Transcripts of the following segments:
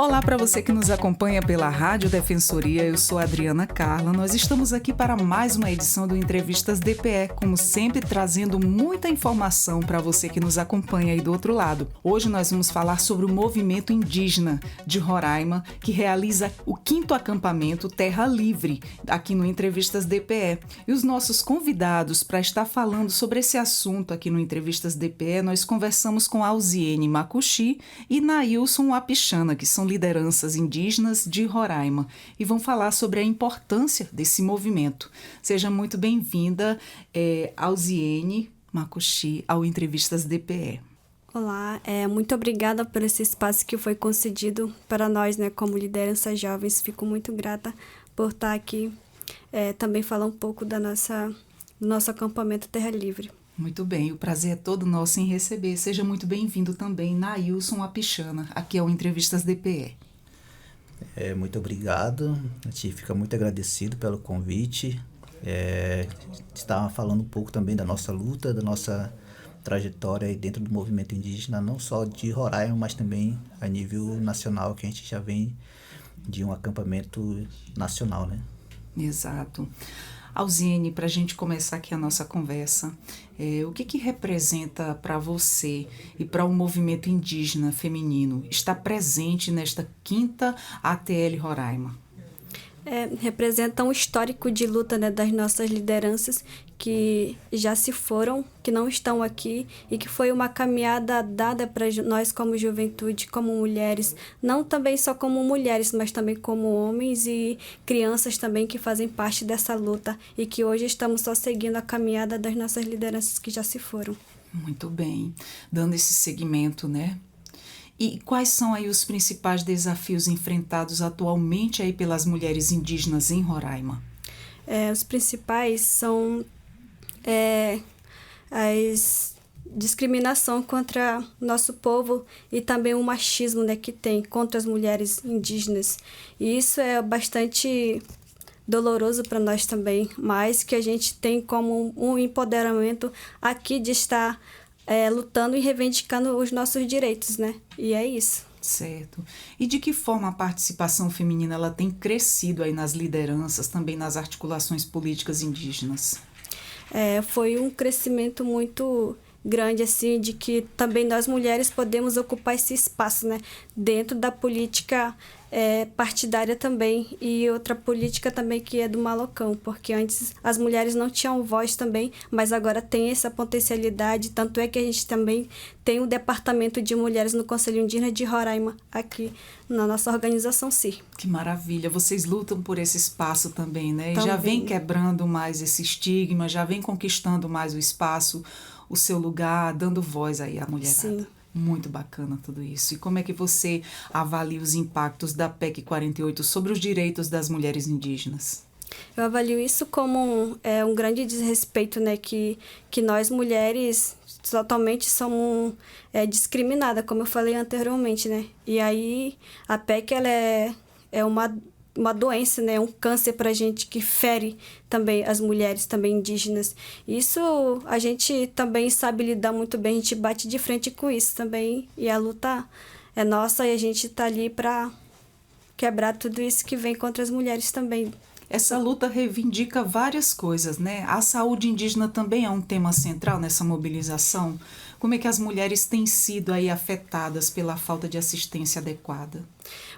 Olá para você que nos acompanha pela Rádio Defensoria, eu sou a Adriana Carla. Nós estamos aqui para mais uma edição do Entrevistas DPE, como sempre trazendo muita informação para você que nos acompanha aí do outro lado. Hoje nós vamos falar sobre o movimento indígena de Roraima, que realiza o 5º acampamento Terra Livre, aqui no Entrevistas DPE. E os nossos convidados para estar falando sobre esse assunto aqui no Entrevistas DPE, nós conversamos com Alziene Macuxi e Nailson Wapichana, que são lideranças indígenas de Roraima, e vão falar sobre a importância desse movimento. Seja muito bem-vinda, Alziene Macuxi, ao Entrevistas DPE. Olá, muito obrigada por esse espaço que foi concedido para nós, como lideranças jovens. Fico muito grata por estar aqui, também falar um pouco do nosso acampamento Terra Livre. Muito bem, o prazer é todo nosso em receber. Seja muito bem-vindo também, Nailson Wapichana, aqui ao Entrevistas DPE. Muito obrigado, a gente fica muito agradecido pelo convite. Estava falando um pouco também da nossa luta, da nossa trajetória aí dentro do movimento indígena, não só de Roraima, mas também a nível nacional, que a gente já vem de um acampamento nacional, né? Exato. Alziene, para a gente começar aqui a nossa conversa, o que representa para você e para o movimento indígena feminino estar presente nesta 5ª ATL Roraima? Representa um histórico de luta, das nossas lideranças que já se foram, que não estão aqui, e que foi uma caminhada dada para nós como juventude, como mulheres, não também só como mulheres, mas também como homens e crianças também que fazem parte dessa luta, e que hoje estamos só seguindo a caminhada das nossas lideranças que já se foram. Muito bem, dando esse segmento, né? E quais são aí os principais desafios enfrentados atualmente aí pelas mulheres indígenas em Roraima? Os principais são a discriminação contra nosso povo e também o machismo, que tem contra as mulheres indígenas. E isso é bastante doloroso para nós também, mas que a gente tem como um empoderamento aqui de estar lutando e reivindicando os nossos direitos, E é isso. Certo. E de que forma a participação feminina ela tem crescido aí nas lideranças, também nas articulações políticas indígenas? Foi um crescimento muito grande, assim, de que também nós mulheres podemos ocupar esse espaço, dentro da política partidária também, e outra política também que é do Malocão, porque antes as mulheres não tinham voz também, mas agora tem essa potencialidade, tanto é que a gente também tem o Departamento de Mulheres no Conselho Indígena de Roraima, aqui na nossa organização CIR. Que maravilha, vocês lutam por esse espaço também, né? Também. Já vem quebrando mais esse estigma, já vem conquistando mais o espaço, o seu lugar, dando voz aí à mulherada. Sim. Muito bacana tudo isso. E como é que você avalia os impactos da PEC 48 sobre os direitos das mulheres indígenas? Eu avalio isso como um grande desrespeito, que nós mulheres totalmente somos discriminadas, como eu falei anteriormente, E aí a PEC ela é uma doença, um câncer para a gente que fere também as mulheres também indígenas. Isso a gente também sabe lidar muito bem, a gente bate de frente com isso também, e a luta é nossa e a gente está ali para quebrar tudo isso que vem contra as mulheres também. Essa luta reivindica várias coisas, A saúde indígena também é um tema central nessa mobilização. Como é que as mulheres têm sido aí afetadas pela falta de assistência adequada?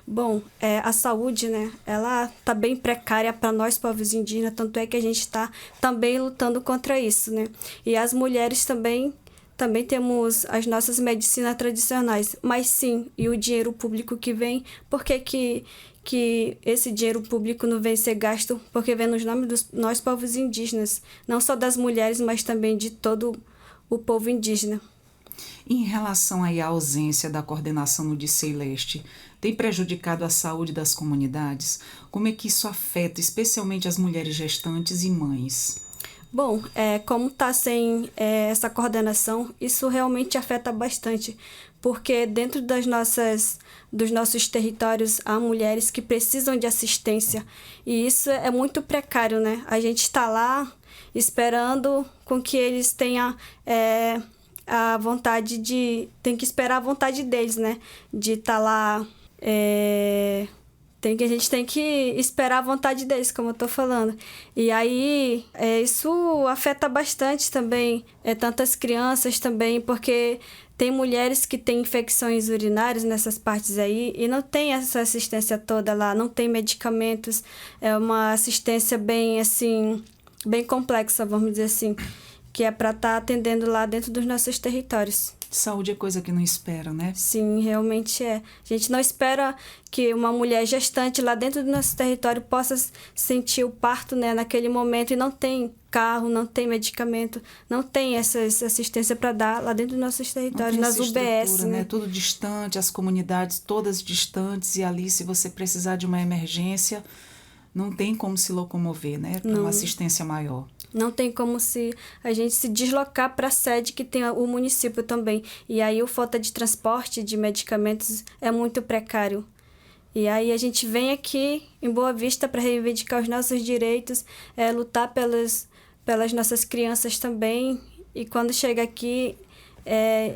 Bom, a saúde, ela está bem precária para nós, povos indígenas, tanto é que a gente está também lutando contra isso, E as mulheres também temos as nossas medicinas tradicionais, mas sim, e o dinheiro público que vem, por que esse dinheiro público não vem ser gasto? Porque vem nos nomes dos nós povos indígenas, não só das mulheres, mas também de todo o povo indígena. Em relação aí à ausência da coordenação no DICEI Leste, tem prejudicado a saúde das comunidades? Como é que isso afeta especialmente as mulheres gestantes e mães? Bom, como está sem essa coordenação, isso realmente afeta bastante, porque dentro dos nossos territórios há mulheres que precisam de assistência, e isso é muito precário, A gente está lá esperando com que eles tenham a vontade tem que esperar a vontade deles, de estar lá A gente tem que esperar a vontade deles, como eu tô falando. E aí, isso afeta bastante também, tantas crianças também, porque tem mulheres que têm infecções urinárias nessas partes aí e não tem essa assistência toda lá, não tem medicamentos, é uma assistência bem, assim, bem complexa, vamos dizer assim, que é para estar atendendo lá dentro dos nossos territórios. Saúde é coisa que não espera, né? Sim, realmente é. A gente não espera que uma mulher gestante lá dentro do nosso território possa sentir o parto, né, naquele momento, e não tem carro, não tem medicamento, não tem essa assistência para dar lá dentro dos nossos territórios, nas UBS, né? Tudo distante, as comunidades todas distantes, e ali, se você precisar de uma emergência, não tem como se locomover, né, para uma assistência maior. Não tem como a gente se deslocar para a sede que tem o município também. E aí a falta de transporte de medicamentos é muito precário. E aí a gente vem aqui em Boa Vista para reivindicar os nossos direitos, lutar pelas nossas crianças também. E quando chega aqui,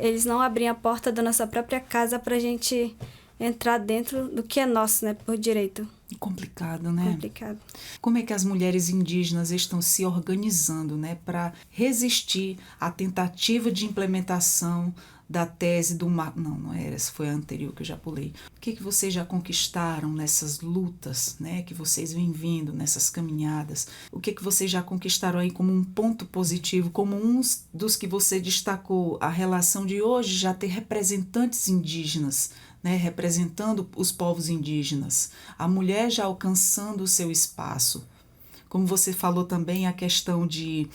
eles não abrem a porta da nossa própria casa para a gente entrar dentro do que é nosso, né, por direito. Complicado, né? Complicado. Como é que as mulheres indígenas estão se organizando, né, para resistir à tentativa de implementação da tese do marco? Não era, essa foi a anterior que eu já pulei. O que vocês já conquistaram nessas lutas, né, que vocês vêm vindo nessas caminhadas? O que vocês já conquistaram aí como um ponto positivo, como um dos que você destacou, a relação de hoje já ter representantes indígenas, né, representando os povos indígenas, a mulher já alcançando o seu espaço. Como você falou também, a questão de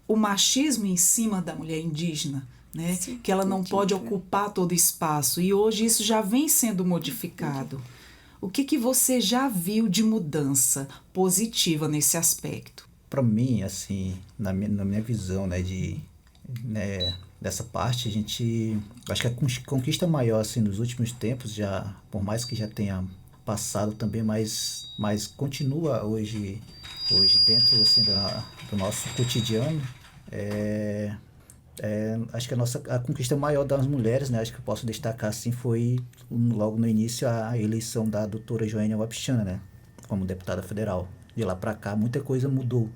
o machismo em cima da mulher indígena, né, sim, que ela não pode ocupar todo o espaço, e hoje isso já vem sendo modificado. O que você já viu de mudança positiva nesse aspecto? Para mim, assim, na minha visão, né, dessa parte, acho que a conquista maior, assim, nos últimos tempos, já, por mais que já tenha passado também, mas continua hoje dentro, assim, do nosso cotidiano, acho que a conquista maior das mulheres, né, acho que eu posso destacar, assim, foi logo no início a eleição da doutora Joênia Wapichana, né, como deputada federal. De lá para cá, muita coisa mudou.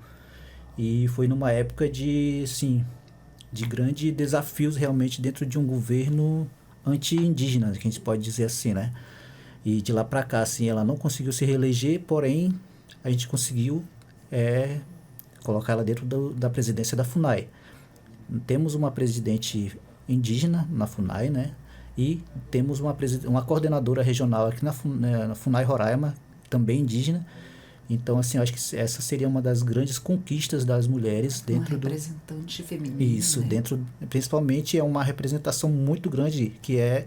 E foi numa época de grandes desafios realmente dentro de um governo anti-indígena, que a gente pode dizer assim, né? E de lá para cá, assim, ela não conseguiu se reeleger, porém, a gente conseguiu colocar ela dentro da presidência da FUNAI. Temos uma presidente indígena na FUNAI, né? E temos uma coordenadora regional aqui na FUNAI Roraima, também indígena. Então, assim, eu acho que essa seria uma das grandes conquistas das mulheres dentro uma representante feminina. Isso, né? Principalmente é uma representação muito grande, que é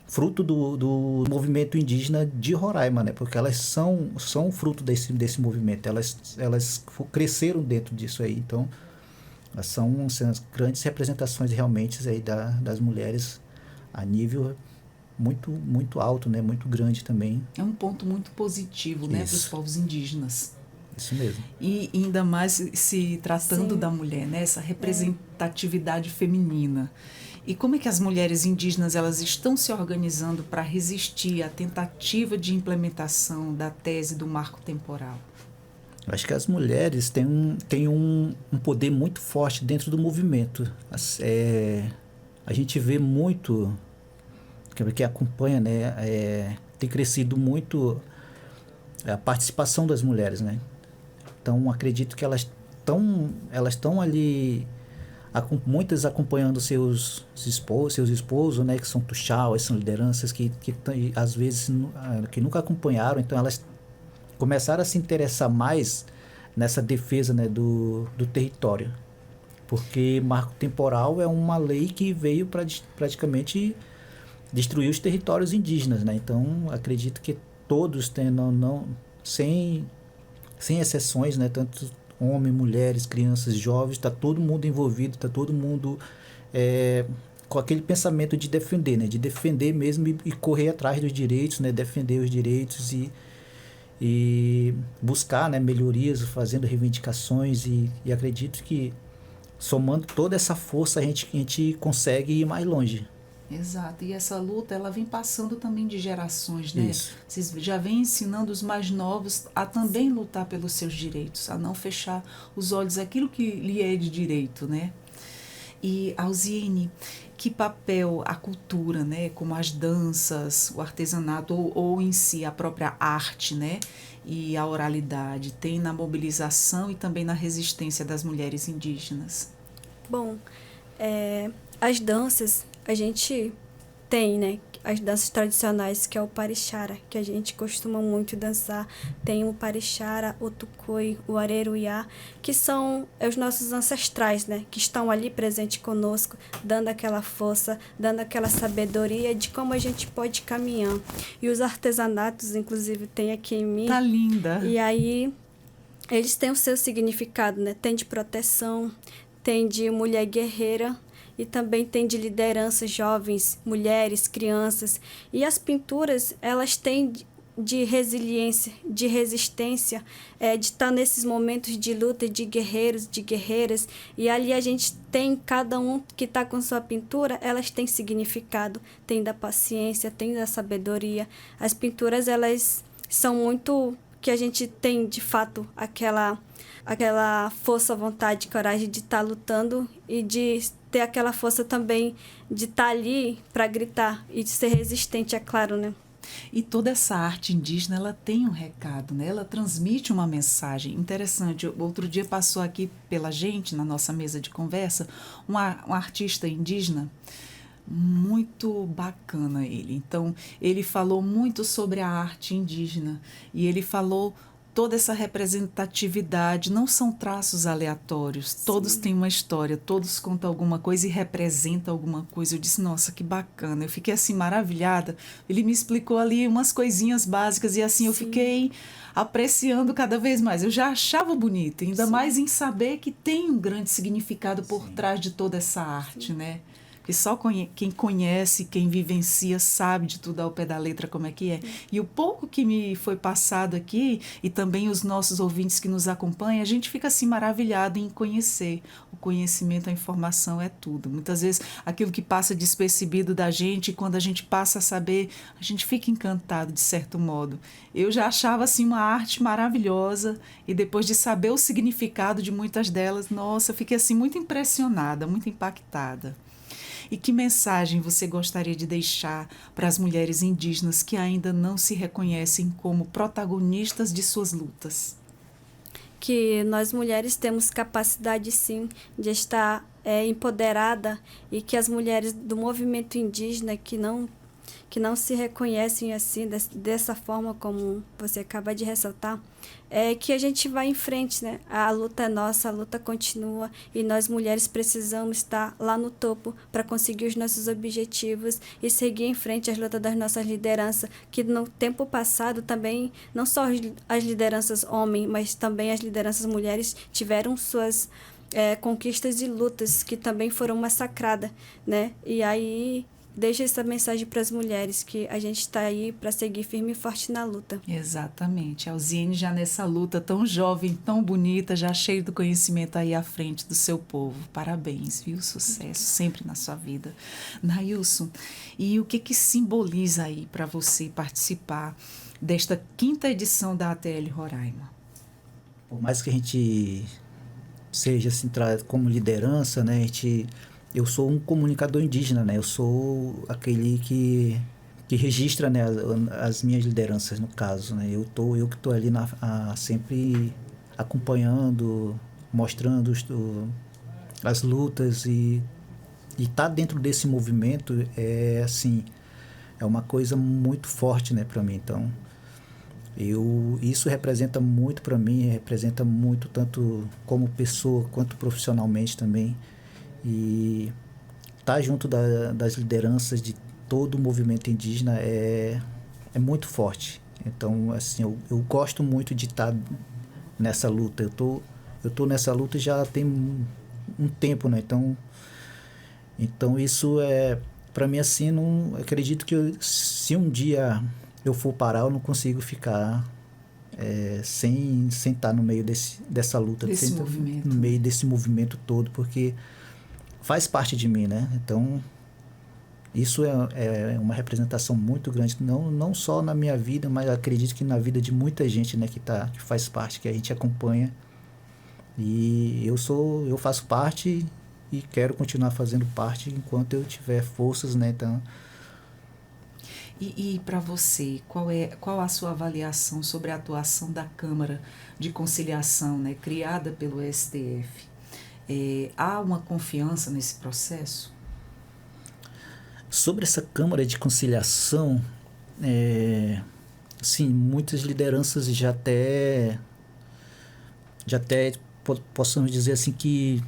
fruto do movimento indígena de Roraima, né? Porque elas são fruto desse movimento, elas cresceram dentro disso aí. Então, elas são as grandes representações realmente aí das mulheres a nível muito, muito alto, né? Muito grande também. É um ponto muito positivo, né, para os povos indígenas. Isso mesmo. E ainda mais se tratando sim, da mulher, né? Essa representatividade feminina. E como é que as mulheres indígenas elas estão se organizando para resistir à tentativa de implementação da tese do marco temporal? Eu acho que as mulheres têm um poder muito forte dentro do movimento. A gente vê muito, que acompanha, né, tem crescido muito a participação das mulheres, né? Então, acredito que elas estão ali, muitas acompanhando seus esposos, né, que são tuxauas, são lideranças que às vezes que nunca acompanharam, então elas começaram a se interessar mais nessa defesa, né, do território, porque marco temporal é uma lei que veio para praticamente destruir os territórios indígenas, né? Então acredito que todos sem exceções, né, tanto homens, mulheres, crianças, jovens, está todo mundo envolvido, está todo mundo com aquele pensamento de defender, né, de defender mesmo e correr atrás dos direitos, né, defender os direitos e buscar, né, melhorias, fazendo reivindicações e acredito que somando toda essa força a gente consegue ir mais longe. Exato, e essa luta ela vem passando também de gerações, né? Isso. Vocês já vêm ensinando os mais novos a também lutar pelos seus direitos, a não fechar os olhos àquilo que lhe é de direito, né? E, Alziene, que papel a cultura, né, como as danças, o artesanato ou em si a própria arte, né, e a oralidade tem na mobilização e também na resistência das mulheres indígenas? Bom, as danças, a gente tem, né? As danças tradicionais, que é o parixara, que a gente costuma muito dançar. Tem o parixara, o tucoi, o areruiá, que são os nossos ancestrais, né? Que estão ali presentes conosco, dando aquela força, dando aquela sabedoria de como a gente pode caminhar. E os artesanatos, inclusive, tem aqui em mim. Tá linda! E aí, eles têm o seu significado, né? Tem de proteção, tem de mulher guerreira, e também tem de liderança, jovens, mulheres, crianças. E as pinturas, elas têm de resiliência, de resistência, de estar nesses momentos de luta de guerreiros, de guerreiras. E ali a gente tem, cada um que está com sua pintura, elas têm significado. Tem da paciência, tem da sabedoria. As pinturas, elas são muito... que a gente tem, de fato, aquela força, vontade, coragem de estar lutando e de ter aquela força também de estar ali para gritar e de ser resistente, é claro, né? E toda essa arte indígena, ela tem um recado, né? Ela transmite uma mensagem interessante. Outro dia passou aqui pela gente, na nossa mesa de conversa, um artista indígena, muito bacana ele. Então, ele falou muito sobre a arte indígena e ele falou toda essa representatividade, não são traços aleatórios, todos têm uma história, todos contam alguma coisa e representam alguma coisa. Eu disse, nossa, que bacana, eu fiquei assim maravilhada, ele me explicou ali umas coisinhas básicas e assim eu fiquei apreciando cada vez mais. Eu já achava bonito, ainda mais em saber que tem um grande significado por trás de toda essa arte, né? Porque só quem conhece, quem vivencia, sabe de tudo ao pé da letra como é que é. E o pouco que me foi passado aqui, e também os nossos ouvintes que nos acompanham, a gente fica assim maravilhado em conhecer. O conhecimento, a informação é tudo. Muitas vezes aquilo que passa despercebido da gente, quando a gente passa a saber, a gente fica encantado de certo modo. Eu já achava assim uma arte maravilhosa, e depois de saber o significado de muitas delas, nossa, eu fiquei assim muito impressionada, muito impactada. E que mensagem você gostaria de deixar para as mulheres indígenas que ainda não se reconhecem como protagonistas de suas lutas? Que nós mulheres temos capacidade, sim, de estar empoderada, e que as mulheres do movimento indígena que não se reconhecem assim, dessa forma como você acaba de ressaltar, que a gente vai em frente, né? A luta é nossa, a luta continua, e nós mulheres precisamos estar lá no topo para conseguir os nossos objetivos e seguir em frente às lutas das nossas lideranças, que no tempo passado também, não só as lideranças homens, mas também as lideranças mulheres tiveram suas conquistas e lutas que também foram massacradas, né? E aí... deixa essa mensagem para as mulheres, que a gente está aí para seguir firme e forte na luta. Exatamente. A Alziene já nessa luta tão jovem, tão bonita, já cheia do conhecimento aí à frente do seu povo. Parabéns, viu? Sucesso sempre na sua vida. Nailson, e o que simboliza aí para você participar desta 5ª edição da ATL Roraima? Por mais que a gente seja assim, como liderança, né, eu sou um comunicador indígena, né? Eu sou aquele que registra, né, as minhas lideranças, no caso, né? Eu que estou ali sempre acompanhando, mostrando as lutas, e estar dentro desse movimento é uma coisa muito forte, né, para mim. Então, isso representa muito para mim, representa muito tanto como pessoa quanto profissionalmente também. E estar junto das lideranças de todo o movimento indígena é muito forte. Então, assim, eu gosto muito de estar nessa luta. Eu tô nessa luta já tem um tempo, né? Então isso para mim, assim, não acredito que se um dia eu for parar, eu não consigo ficar sem estar no meio dessa luta, no meio desse movimento todo, porque faz parte de mim, né? Então, Isso é uma representação muito grande, não só na minha vida, mas acredito que na vida de muita gente, né, que faz parte, que a gente acompanha. E eu faço parte e quero continuar fazendo parte enquanto eu tiver forças, né? Então... E para você, qual a sua avaliação sobre a atuação da Câmara de Conciliação, né, criada pelo STF? Há uma confiança nesse processo? Sobre essa Câmara de Conciliação, sim, muitas lideranças já até possamos dizer assim que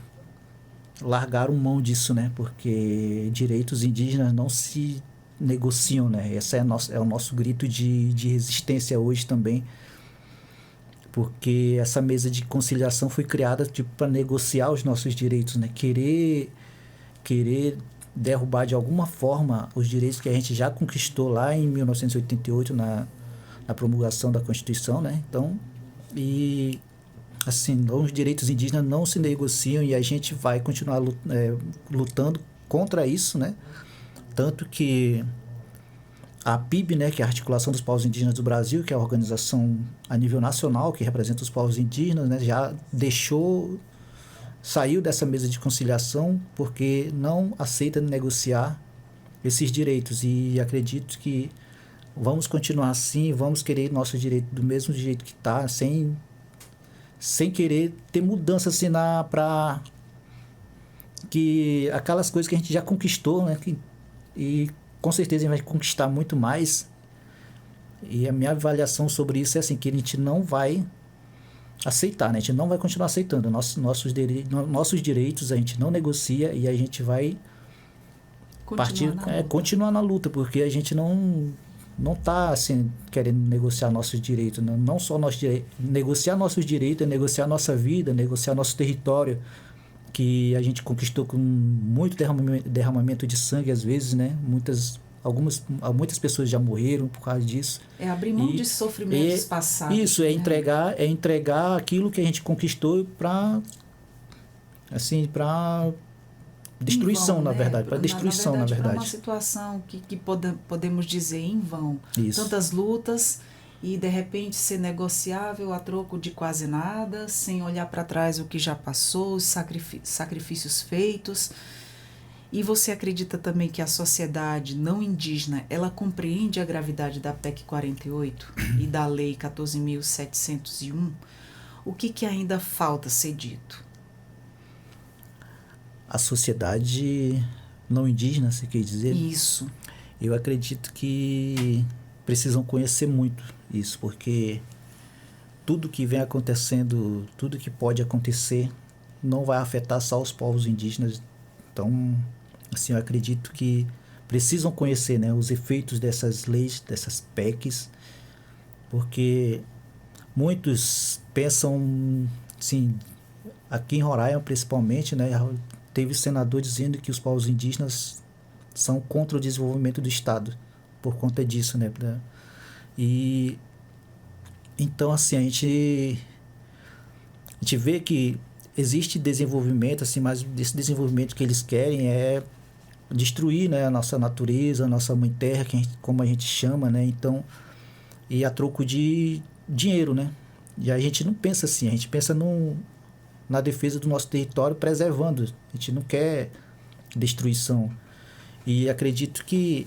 largaram mão disso, né? Porque direitos indígenas não se negociam, né? Esse é o nosso grito de resistência hoje também, porque essa mesa de conciliação foi criada tipo para negociar os nossos direitos, né? Querer derrubar de alguma forma os direitos que a gente já conquistou lá em 1988 na promulgação da Constituição, né? Então, e assim, os direitos indígenas não se negociam e a gente vai continuar lutando contra isso, né? Tanto que a PIB, né, que é a Articulação dos Povos Indígenas do Brasil, que é a organização a nível nacional que representa os povos indígenas, né, já saiu dessa mesa de conciliação porque não aceita negociar esses direitos. E acredito que vamos continuar assim, vamos querer nosso direito do mesmo jeito que está, sem querer ter mudança assim para que aquelas coisas que a gente já conquistou, né? E com certeza a gente vai conquistar muito mais. E a minha avaliação sobre isso é assim, que a gente não vai aceitar, né? A gente não vai continuar aceitando nossos direitos, a gente não negocia e a gente vai continuar na luta, porque a gente não está assim, querendo negociar nossos direitos, não só nossos direitos, negociar nossos direitos, é negociar nossa vida, negociar nosso território, que a gente conquistou com muito derramamento de sangue às vezes, né? Muitas pessoas já morreram por causa disso. É abrir mão de sofrimentos passados. Isso, né? entregar aquilo que a gente conquistou para destruição, na verdade. Para destruição, na verdade. Para uma situação que podemos dizer em vão. Isso. Tantas lutas e, de repente, ser negociável a troco de quase nada, sem olhar para trás o que já passou, os sacrifícios feitos. E você acredita também que a sociedade não indígena, ela compreende a gravidade da PEC 48 e da Lei 14.701? O que ainda falta ser dito? A sociedade não indígena, você quer dizer? Isso. Eu acredito que precisam conhecer muito isso, porque tudo que vem acontecendo, tudo que pode acontecer, não vai afetar só os povos indígenas. Então, assim, eu acredito que precisam conhecer, né, os efeitos dessas leis, dessas PECs, porque muitos pensam, assim, aqui em Roraima principalmente, né, teve senador dizendo que os povos indígenas são contra o desenvolvimento do Estado, por conta disso, né? E então, assim, a gente vê que existe desenvolvimento, assim, mas esse desenvolvimento que eles querem é destruir, né, a nossa natureza, a nossa mãe terra, como a gente chama, né? Então, e a troco de dinheiro, né? E a gente não pensa assim, a gente pensa na defesa do nosso território, preservando. A gente não quer destruição. E acredito que,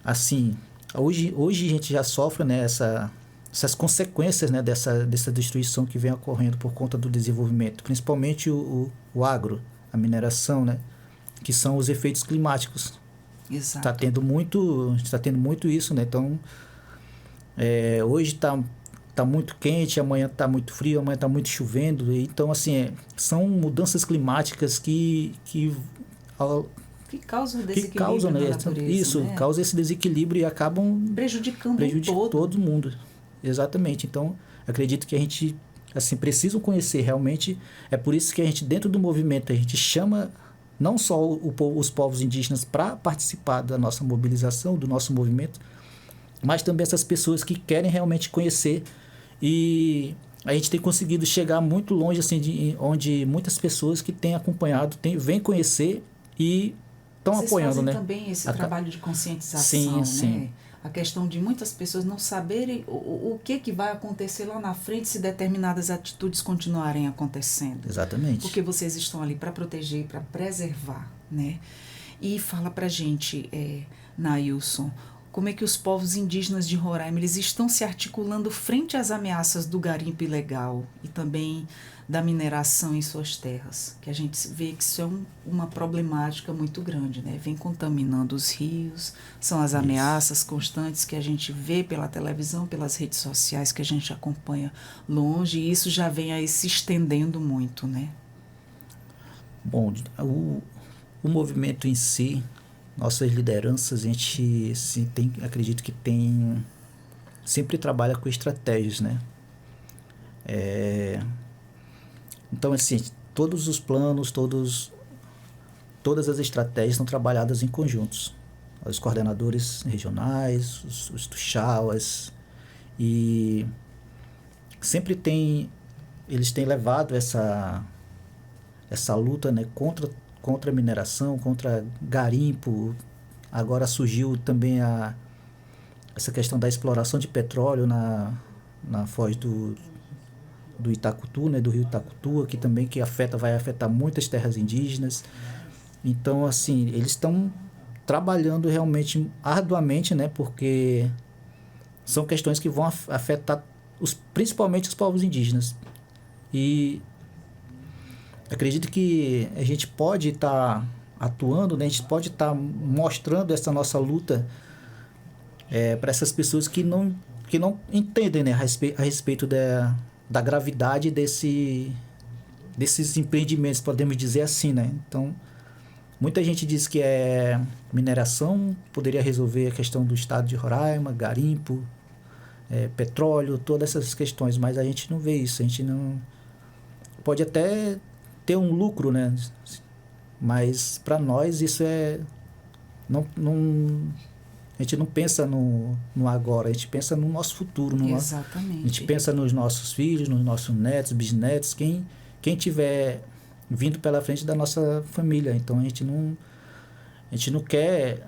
assim, hoje a gente já sofre, né, essas consequências, né, dessa destruição que vem ocorrendo por conta do desenvolvimento, principalmente o agro, a mineração, né, que são os efeitos climáticos. Exato. Está tendo muito isso, né? Então, hoje está muito quente, amanhã está muito frio, amanhã está muito chovendo. Então, assim, são mudanças climáticas que causam desequilíbrio na natureza. Isso, né? Causa esse desequilíbrio e acabam prejudicando todo mundo. Exatamente. Então, acredito que a gente, assim, precisa conhecer realmente. É por isso que a gente, dentro do movimento, a gente chama não só os povos indígenas para participar da nossa mobilização, do nosso movimento, mas também essas pessoas que querem realmente conhecer. E a gente tem conseguido chegar muito longe, assim, onde muitas pessoas que têm acompanhado vêm conhecer e estão apoiando, fazem né? Também esse trabalho de conscientização, sim. né? A questão de muitas pessoas não saberem o que vai acontecer lá na frente se determinadas atitudes continuarem acontecendo. Exatamente. Porque vocês estão ali para proteger, para preservar, né? E fala pra gente, Nailson, como é que os povos indígenas de Roraima eles estão se articulando frente às ameaças do garimpo ilegal e também da mineração em suas terras, que a gente vê que isso é uma problemática muito grande, né? Vem contaminando os rios, são as ameaças constantes que a gente vê pela televisão, pelas redes sociais que a gente acompanha longe, e isso já vem aí se estendendo muito, né? Bom, o movimento em si, nossas lideranças, a gente acredito que sempre trabalha com estratégias, né? Então, assim, todos os planos, todas as estratégias são trabalhadas em conjuntos. Os coordenadores regionais, os tuxauas, e sempre eles têm levado essa luta, né, contra a mineração, contra garimpo. Agora surgiu também essa questão da exploração de petróleo na foz do Itacutu, né, do rio Itacutu, que também vai afetar muitas terras indígenas. Então, assim, eles estão trabalhando realmente arduamente, né, porque são questões que vão afetar principalmente os povos indígenas. E acredito que a gente pode estar atuando, né, a gente pode estar mostrando essa nossa luta para essas pessoas que não entendem, né, a respeito da gravidade desses empreendimentos, podemos dizer assim, né? Então, muita gente diz que mineração poderia resolver a questão do estado de Roraima, garimpo, petróleo, todas essas questões, mas a gente não vê isso. A gente não pode até ter um lucro, né? Mas para nós isso a gente não pensa no agora, a gente pensa no nosso futuro. Exatamente. A gente pensa nos nossos filhos, nos nossos netos, bisnetos, quem tiver vindo pela frente da nossa família. Então a gente não quer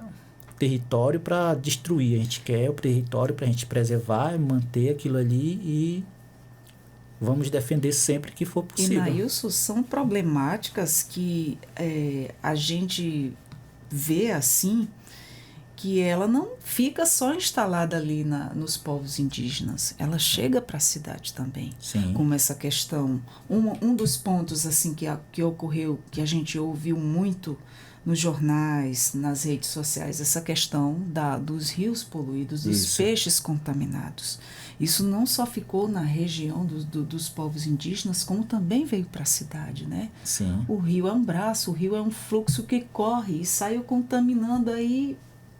território para destruir, a gente quer o território para a gente preservar, manter aquilo ali e vamos defender sempre que for possível. E, Nailson, são problemáticas que a gente vê assim, que ela não fica só instalada ali nos povos indígenas, ela chega para a cidade também. Sim. Como essa questão, um dos pontos assim que ocorreu, que a gente ouviu muito nos jornais, nas redes sociais, essa questão dos rios poluídos, dos peixes contaminados. Isso não só ficou na região dos povos indígenas, como também veio para a cidade, né? Sim. O rio é um braço, o rio é um fluxo que corre e saiu contaminando aí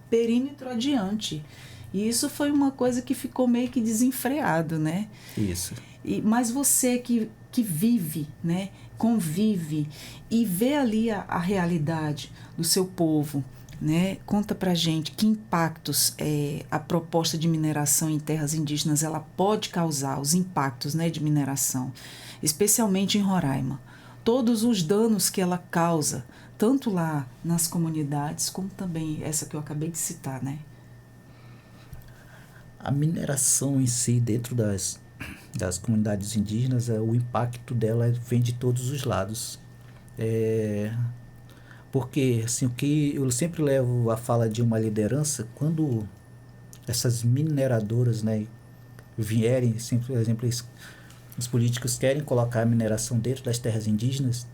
perímetro adiante. E isso foi uma coisa que ficou meio que desenfreado, né? Isso. Mas você que vive, né, convive e vê ali a realidade do seu povo, né? Conta pra gente que impactos a proposta de mineração em terras indígenas ela pode causar, os impactos, né, de mineração, especialmente em Roraima. Todos os danos que ela causa, tanto lá nas comunidades, como também essa que eu acabei de citar, né? A mineração em si, dentro das comunidades indígenas, o impacto dela vem de todos os lados. Porque, assim, o que eu sempre levo a fala de uma liderança, quando essas mineradoras, né, vierem, assim, por exemplo, os políticos querem colocar a mineração dentro das terras indígenas,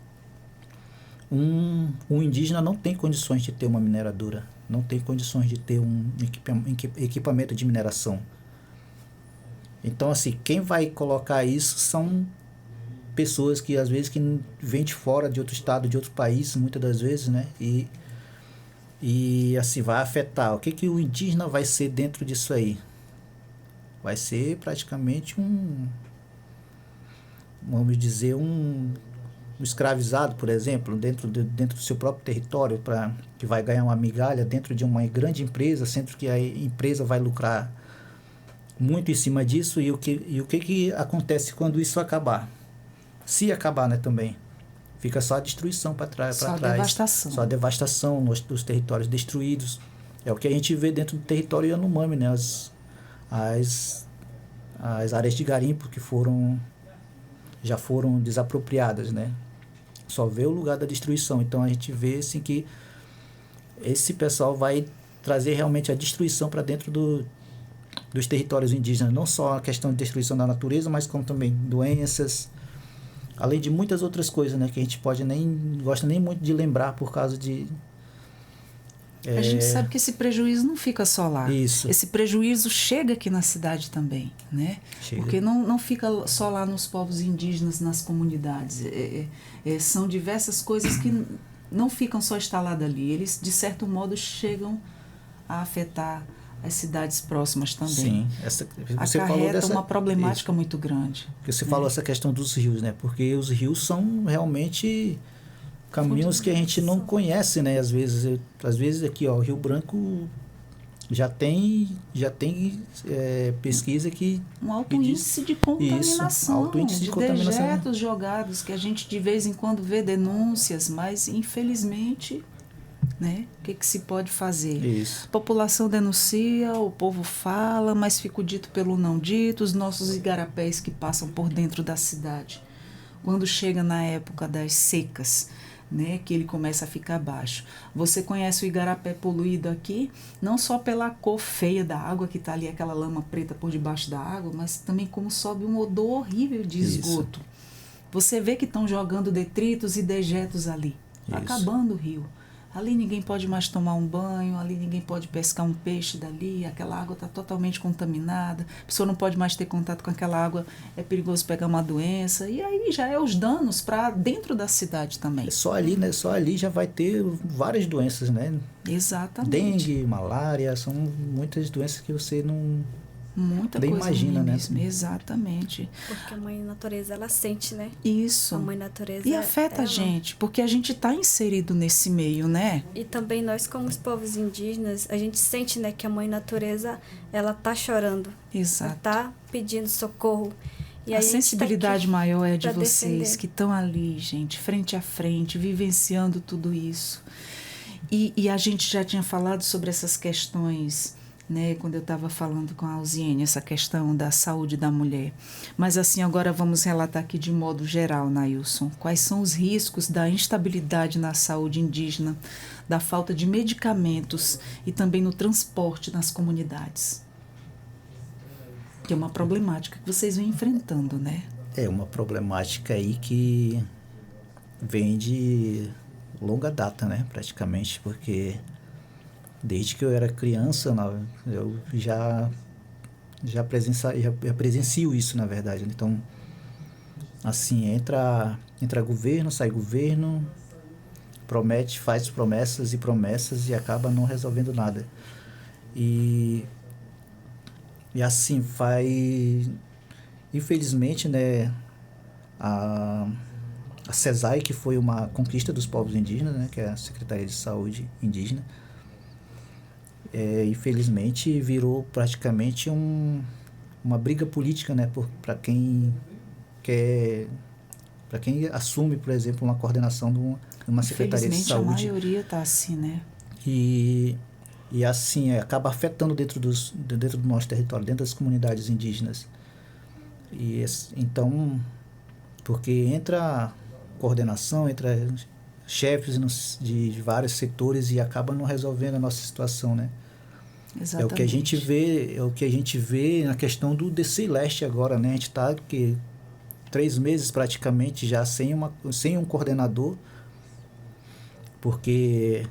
um indígena não tem condições de ter uma mineradora, não tem condições de ter um equipamento de mineração. Então, assim, quem vai colocar isso são pessoas que, às vezes, que vêm de fora, de outro estado, de outro país, muitas das vezes, né? E assim, vai afetar. O que o indígena vai ser dentro disso aí? Vai ser praticamente vamos dizer, um escravizado, por exemplo, dentro do seu próprio território, que vai ganhar uma migalha dentro de uma grande empresa, sendo que a empresa vai lucrar muito em cima disso. E o que acontece quando isso acabar? Se acabar, né, também. fica só a destruição para trás. Só a devastação. Só a devastação dos territórios destruídos. É o que a gente vê dentro do território Yanomami, né? As áreas de garimpo que já foram desapropriadas, né? Só vê o lugar da destruição. Então a gente vê assim, que esse pessoal vai trazer realmente a destruição para dentro dos territórios indígenas. Não só a questão de destruição da natureza, mas como também doenças, além de muitas outras coisas, né? Que a gente gosta nem muito de lembrar por causa de... A gente sabe que esse prejuízo não fica só lá. Isso. Esse prejuízo chega aqui na cidade também, né? Chega. Porque não fica só lá nos povos indígenas, nas comunidades. São diversas coisas que não ficam só instaladas ali. Eles, de certo modo, chegam a afetar as cidades próximas também. Sim. Você falou dessa uma problemática muito grande. Você falou essa questão dos rios, né? Porque os rios são realmente... caminhos que a gente não conhece, né? Às vezes aqui, ó, Rio Branco já tem pesquisa que... Um alto índice de contaminação. Isso, alto índice de contaminação. Dejetos jogados, que a gente de vez em quando vê denúncias, mas infelizmente, né? O que se pode fazer? Isso. A população denuncia, o povo fala, mas fica o dito pelo não dito, os nossos igarapés que passam por dentro da cidade. Quando chega na época das secas, né, que ele começa a ficar baixo. Você conhece o igarapé poluído aqui, não só pela cor feia da água, que está ali aquela lama preta por debaixo da água, mas também como sobe um odor horrível de esgoto. Isso. Você vê que estão jogando detritos e dejetos ali, acabando o rio. Ali ninguém pode mais tomar um banho, ali ninguém pode pescar um peixe dali, aquela água está totalmente contaminada, a pessoa não pode mais ter contato com aquela água, é perigoso pegar uma doença, e aí já é os danos para dentro da cidade também. Só ali, né? Só ali já vai ter várias doenças, né? Exatamente. Dengue, malária, são muitas doenças que você não... Muita nem coisa imagina, né? Mesmo. Exatamente. Porque a mãe natureza, ela sente, né? Isso. A mãe natureza... E afeta a gente, porque a gente está inserido nesse meio, né? E também nós, como os povos indígenas, a gente sente, né, que a mãe natureza, ela tá chorando. Exato. Ela tá pedindo socorro. E a sensibilidade maior é de vocês defender. Que estão ali, gente, frente a frente, vivenciando tudo isso. E a gente já tinha falado sobre essas questões, né, quando eu estava falando com a Alziene, essa questão da saúde da mulher. Mas assim, agora vamos relatar aqui de modo geral, Nailson, quais são os riscos da instabilidade na saúde indígena, da falta de medicamentos e também no transporte nas comunidades. Que é uma problemática que vocês vêm enfrentando, né? É uma problemática aí que vem de longa data, né, praticamente, porque... Desde que eu era criança, eu já presencio isso, na verdade. Então, assim, entra governo, sai governo, promete, faz promessas e acaba não resolvendo nada. E assim, infelizmente, né, a CESAI, que foi uma conquista dos povos indígenas, né, que é a Secretaria de Saúde Indígena, infelizmente virou praticamente uma briga política, né, para quem assume, por exemplo, uma coordenação de uma Secretaria de Saúde. A maioria está assim, né? E assim, acaba afetando dentro do nosso território, dentro das comunidades indígenas. E então, porque entra coordenação, entra chefes de vários setores e acaba não resolvendo a nossa situação, né? Exatamente. É o que a gente vê na questão do DC Leste agora, né? A gente está 3 meses praticamente já sem um coordenador, porque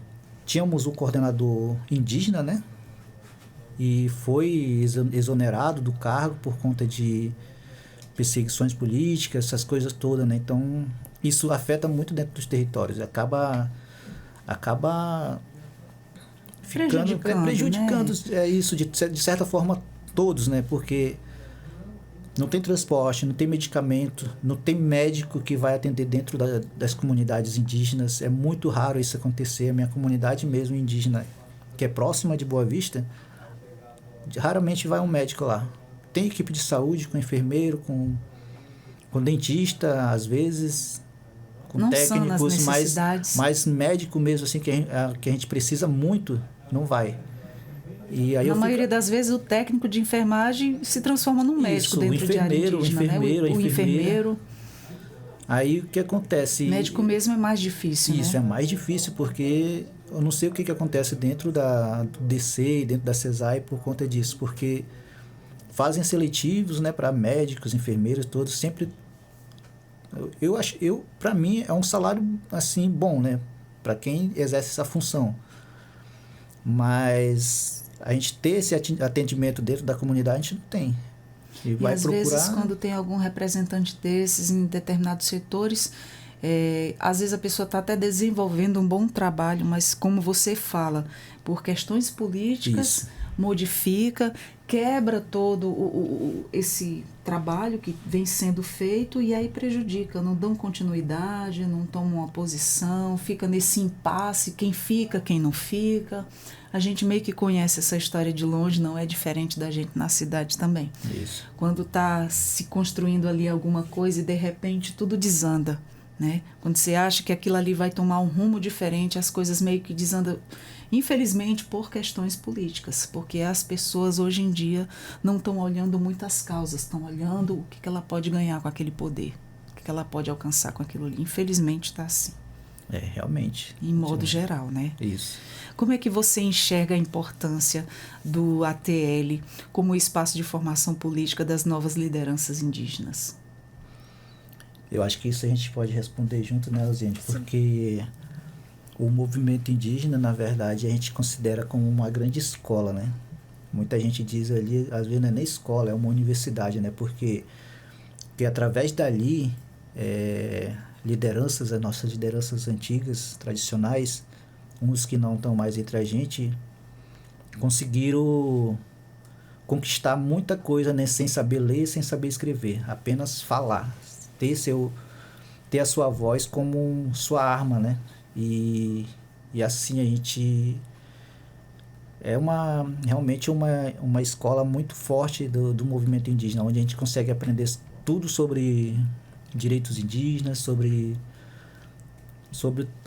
tínhamos um coordenador indígena, né? E foi exonerado do cargo por conta de perseguições políticas, essas coisas todas, né? Então, isso afeta muito dentro dos territórios, acaba ficando prejudicando, né? Isso de certa forma todos, né? Porque não tem transporte, não tem medicamento, não tem médico que vai atender dentro das comunidades indígenas. É muito raro isso acontecer. A minha comunidade mesmo indígena, que é próxima de Boa Vista, raramente vai um médico lá. Tem equipe de saúde com enfermeiro, com dentista, às vezes, com não técnicos, são nas necessidades. mais médico mesmo, assim, que a gente precisa muito, não vai. E aí Na maioria das vezes o técnico de enfermagem se transforma num médico dentro de área indígena, o enfermeiro. Aí o que acontece? Médico mesmo é mais difícil, Isso, né? é mais difícil porque eu não sei o que acontece dentro do DC e dentro da CESAI por conta disso, porque fazem seletivos, né, para médicos, enfermeiros, todos sempre. Para mim é um salário assim bom, né, para quem exerce essa função. Mas a gente ter esse atendimento dentro da comunidade a gente não tem. E vai às procurar... vezes quando tem algum representante desses em determinados setores, às vezes a pessoa está até desenvolvendo um bom trabalho, mas como você fala, por questões políticas, Isso. modifica, quebra todo esse trabalho que vem sendo feito e aí prejudica, não dão continuidade, não tomam uma posição, fica nesse impasse, quem fica, quem não fica. A gente meio que conhece essa história de longe, não é diferente da gente na cidade também. Isso. Quando está se construindo ali alguma coisa e de repente tudo desanda, né? Quando você acha que aquilo ali vai tomar um rumo diferente, as coisas meio que desandam, infelizmente por questões políticas, porque as pessoas hoje em dia não estão olhando muitas causas, estão olhando o que ela pode ganhar com aquele poder, o que ela pode alcançar com aquilo ali. Infelizmente está assim. Realmente. Em modo geral, né? Isso. Como é que você enxerga a importância do ATL como espaço de formação política das novas lideranças indígenas? Eu acho que isso a gente pode responder junto, né, Elziane? Porque o movimento indígena, na verdade, a gente considera como uma grande escola, né? Muita gente diz ali, às vezes não é nem escola, é uma universidade, né? Porque através dali, as nossas lideranças antigas, tradicionais, uns que não estão mais entre a gente, conseguiram conquistar muita coisa, né? Sem saber ler, sem saber escrever, apenas falar, ter a sua voz como sua arma, né? E assim a gente realmente uma escola muito forte do movimento indígena, onde a gente consegue aprender tudo sobre direitos indígenas, sobre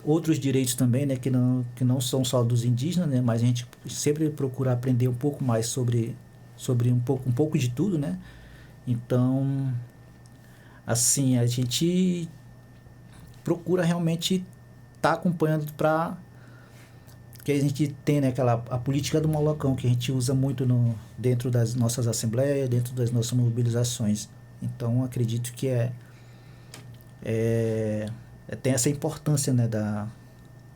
outros direitos também, né, que não são só dos indígenas, né, mas a gente sempre procura aprender um pouco mais sobre um pouco de tudo, né? Então, assim, a gente procura realmente estar acompanhando para que a gente tenha, né, a política do molocão que a gente usa muito dentro das nossas assembleias, dentro das nossas mobilizações. Então, acredito que tem essa importância, né,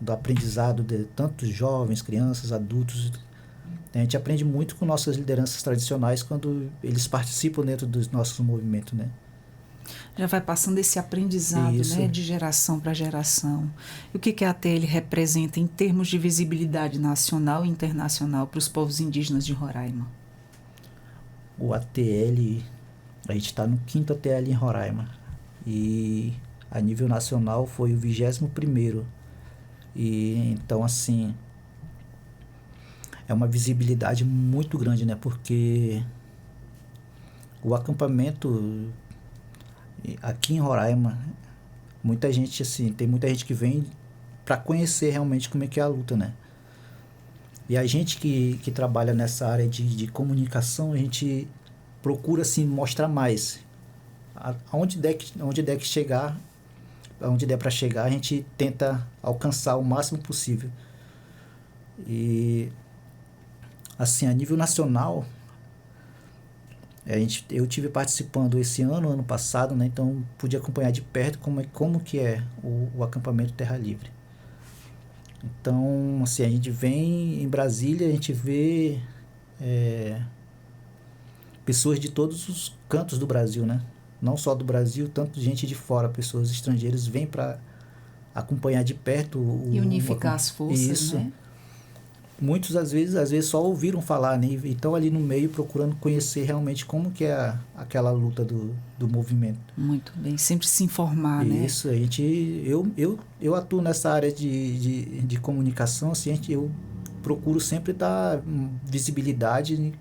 do aprendizado de tantos jovens, crianças, adultos. A gente aprende muito com nossas lideranças tradicionais quando eles participam dentro dos nossos movimentos, né? Já vai passando esse aprendizado, né, de geração para geração. E o que a ATL representa em termos de visibilidade nacional e internacional para os povos indígenas de Roraima? O ATL, a gente está no 5º ATL em Roraima. E a nível nacional foi o 21º. E então, assim, é uma visibilidade muito grande, né? Porque o acampamento aqui em Roraima, muita gente, assim, tem muita gente que vem para conhecer realmente como é que é a luta, né? E a gente que trabalha nessa área de comunicação, a gente procura, assim, mostrar mais. Onde der que chegar, onde der para chegar, a gente tenta alcançar o máximo possível. E, assim, a nível nacional, eu tive participando esse ano passado, né? Então pude acompanhar de perto como que é o acampamento Terra Livre. Então, assim, a gente vem em Brasília, a gente vê pessoas de todos os cantos do Brasil, né? Não só do Brasil, tanto gente de fora, pessoas estrangeiras vêm para acompanhar de perto e unificar as forças, isso, né? Muitos, às vezes, só ouviram falar, né? E estão ali no meio procurando conhecer realmente como que é aquela luta do movimento. Muito bem, sempre se informar, né? Isso, eu atuo nessa área de comunicação, assim, eu procuro sempre dar visibilidade,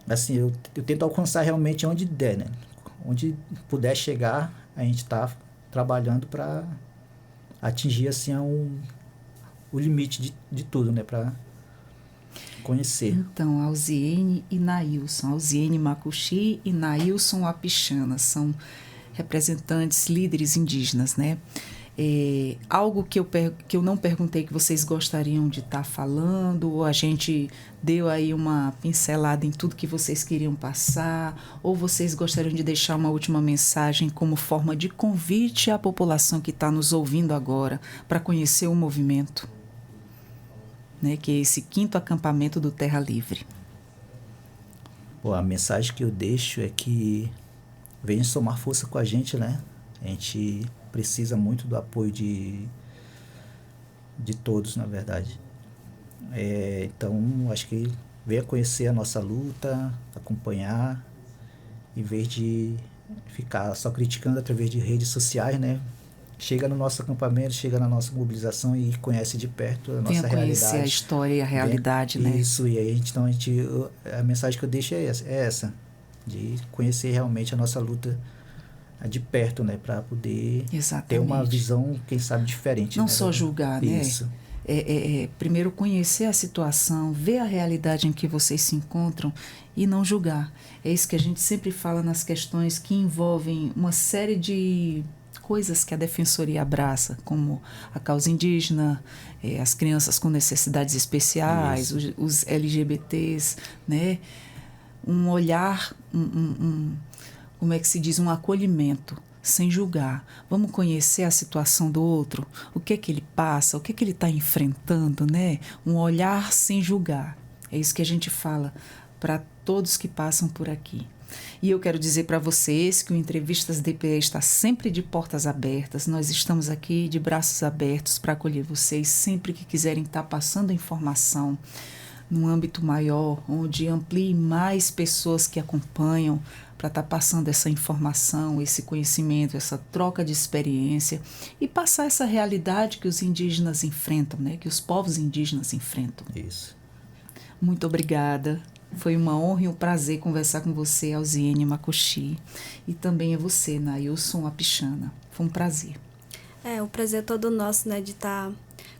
assim, eu tento alcançar realmente onde der, né? Onde puder chegar, a gente está trabalhando para atingir assim o limite de tudo, né? Para conhecer. Então, Alziene e Nailson. Alziene Macuxi e Nailson Apixana são representantes, líderes indígenas, né? Algo que eu não perguntei que vocês gostariam de estar falando, ou a gente deu aí uma pincelada em tudo que vocês queriam passar, ou vocês gostariam de deixar uma última mensagem como forma de convite à população que está nos ouvindo agora para conhecer o movimento, né, que é esse 5º acampamento do Terra Livre. Pô, a mensagem que eu deixo é que venham somar força com a gente, né? A gente precisa muito do apoio de todos, na verdade. Então, acho que venha conhecer a nossa luta, acompanhar, em vez de ficar só criticando através de redes sociais, né? Chega no nosso acampamento, chega na nossa mobilização e conhece de perto a nossa realidade. Venha conhecer a história e a realidade, né? Isso, e aí a mensagem que eu deixo é essa, de conhecer realmente a nossa luta de perto, né, para poder ter uma visão, quem sabe, diferente. Não, né, só julgar, isso, né? Primeiro conhecer a situação, ver a realidade em que vocês se encontram e não julgar. É isso que a gente sempre fala nas questões que envolvem uma série de coisas que a Defensoria abraça, como a causa indígena, as crianças com necessidades especiais, os LGBTs, né? Um olhar, como é que se diz, um acolhimento, sem julgar. Vamos conhecer a situação do outro, o que é que ele passa, o que é que ele está enfrentando, né? Um olhar sem julgar. É isso que a gente fala para todos que passam por aqui. E eu quero dizer para vocês que o Entrevistas DPE está sempre de portas abertas. Nós estamos aqui de braços abertos para acolher vocês sempre que quiserem estar passando informação num âmbito maior, onde amplie mais pessoas que acompanham para estar passando essa informação, esse conhecimento, essa troca de experiência e passar essa realidade que os indígenas enfrentam, né? Que os povos indígenas enfrentam. Isso. Muito obrigada. Foi uma honra e um prazer conversar com você, Alziene Macuxi, e também a você, Nailson Apixana. Foi um prazer. O prazer é todo nosso, né, de estar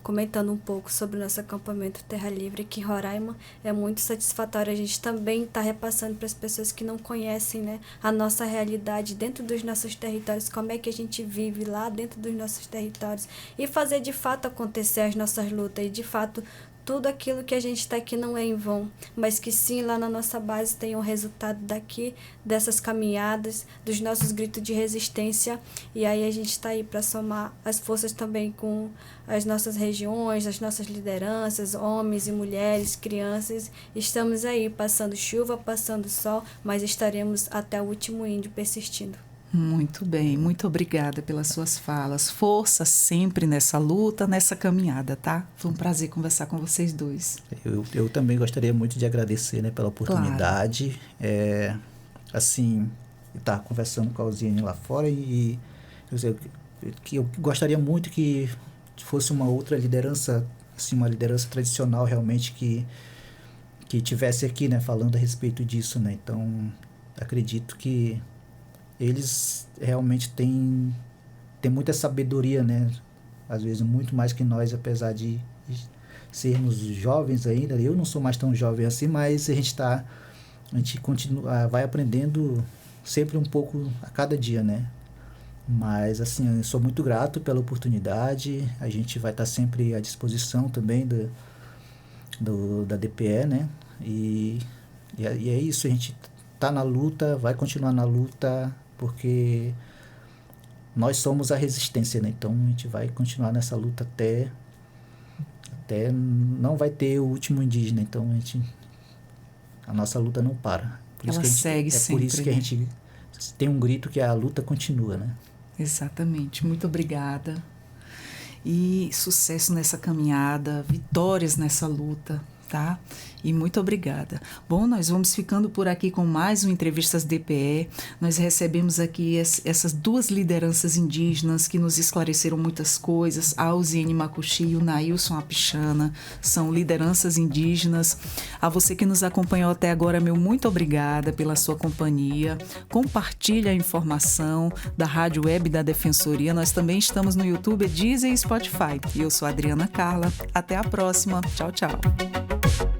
comentando um pouco sobre o nosso acampamento Terra Livre aqui em Roraima. É muito satisfatório a gente também estar repassando para as pessoas que não conhecem, né, a nossa realidade dentro dos nossos territórios, como é que a gente vive lá dentro dos nossos territórios e fazer de fato acontecer as nossas lutas e de fato tudo aquilo que a gente está aqui não é em vão, mas que sim, lá na nossa base tem um resultado daqui, dessas caminhadas, dos nossos gritos de resistência, e aí a gente está aí para somar as forças também com as nossas regiões, as nossas lideranças, homens e mulheres, crianças. Estamos aí, passando chuva, passando sol, mas estaremos até o último índio persistindo. Muito bem, muito obrigada pelas suas falas. Força sempre nessa luta, nessa caminhada, tá? Foi um prazer conversar com vocês dois. Eu também gostaria muito de agradecer, né, pela oportunidade. Claro. Assim, estar conversando com a Alziene lá fora e eu gostaria muito que fosse uma outra liderança, assim, uma liderança tradicional realmente que tivesse aqui, né, falando a respeito disso, né? Então, acredito que eles realmente têm muita sabedoria, né? Às vezes muito mais que nós, apesar de sermos jovens ainda. Eu não sou mais tão jovem assim, mas a gente continua, vai aprendendo sempre um pouco a cada dia, né? Mas assim, eu sou muito grato pela oportunidade. A gente vai estar sempre à disposição também da DPE, né? E é isso, a gente está na luta, vai continuar na luta, porque nós somos a resistência, né? Então a gente vai continuar nessa luta até não vai ter o último indígena. Então a nossa luta não para. Ela segue sempre. Por isso que a gente tem um grito que a luta continua, né? Exatamente. Muito obrigada. E sucesso nessa caminhada, vitórias nessa luta, tá? E muito obrigada. Bom, nós vamos ficando por aqui com mais um Entrevistas DPE. Nós recebemos aqui essas duas lideranças indígenas que nos esclareceram muitas coisas. A Alziene Macuxi e o Nailson Apichana são lideranças indígenas. A você que nos acompanhou até agora, meu muito obrigada pela sua companhia. Compartilhe a informação da Rádio Web da Defensoria. Nós também estamos no YouTube, Deezer e Spotify. E eu sou a Adriana Carla. Até a próxima. Tchau, tchau.